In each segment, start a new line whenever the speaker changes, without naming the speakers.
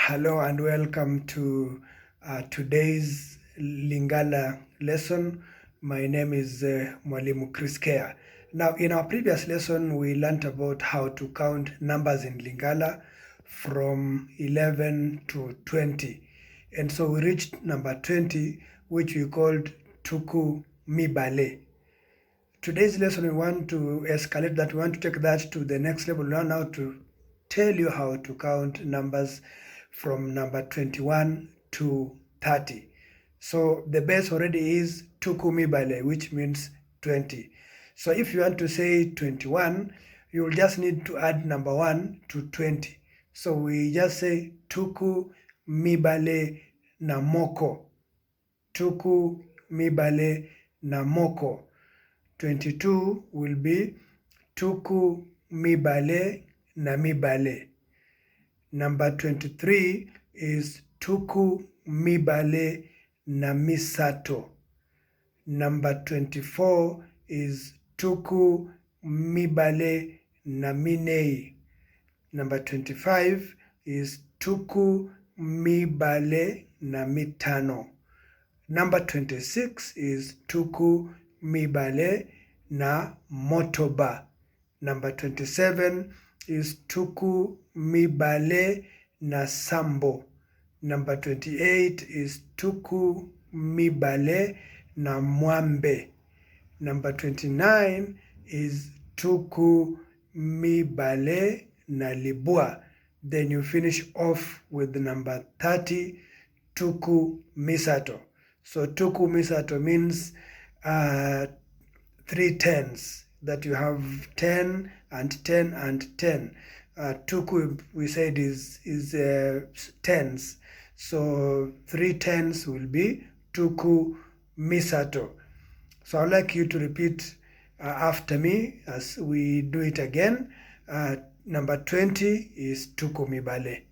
Hello and welcome to today's Lingala lesson. My name is Mwalimu Chris Kea. Now, in our previous lesson, we learned about how to count numbers in Lingala from 11 to 20. And so we reached number 20, which we called tuku mibale. Today's lesson, we want to escalate that. We want to take that to the next level. We want now to tell you how to count numbers from number 21 to 30. So the base already is tuku mibale, which means 20. So if you want to say 21, you will just need to add number 1 to 20. So we just say tuku mibale na moko. Tuku mibale na moko. 22 will be tuku mibale na mibale. Number 23 is tuku mibale na misato. Number 24 is tuku mibale na minei. Number 25 is tuku mibale na mitano. Number 26 is tuku mibale na motoba. Number 27 is tuku mibale na sambo. Number 28 is tuku mibale na mwambe. Number 29 is tuku mibale na libua. Then you finish off with number 30, tuku misato. So tuku misato means 3 tens, that you have 10 and 10 and 10. Tuku, we said, is tens. So 3 tens will be tuku misato. So I'd like you to repeat after me as we do it again. Number 20 is tuku mibale.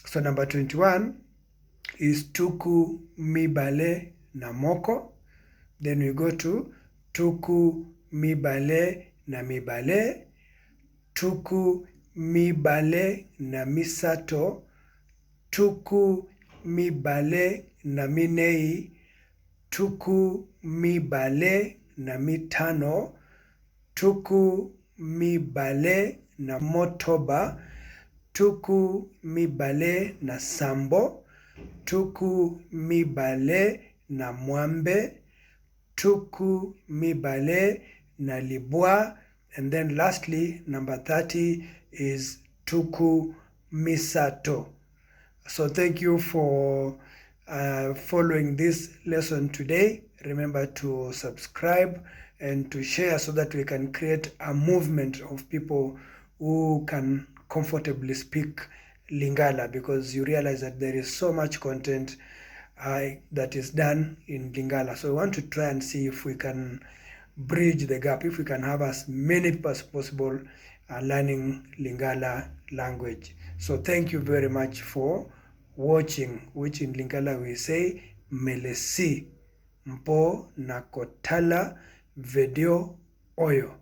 So number 21 is tuku mibale na moko. Then we go to tuku mibale na mibale, tuku mibale na misato, tuku mibale na minei, tuku mibale na mitano, tuku mibale na motoba, tuku mibale na sambo, tuku mibale na mwambe, tuku mibale na libua, and then lastly number 30 is tuku misato. So thank you for following this lesson today. Remember to subscribe and to share so that we can create a movement of people who can comfortably speak Lingala, because you realize that there is so much content that is done in Lingala. So we want to try and see if we can bridge the gap, if we can have as many people as possible learning Lingala language. So thank you very much for watching, which in Lingala we say melesi mpo na kotala video oyo.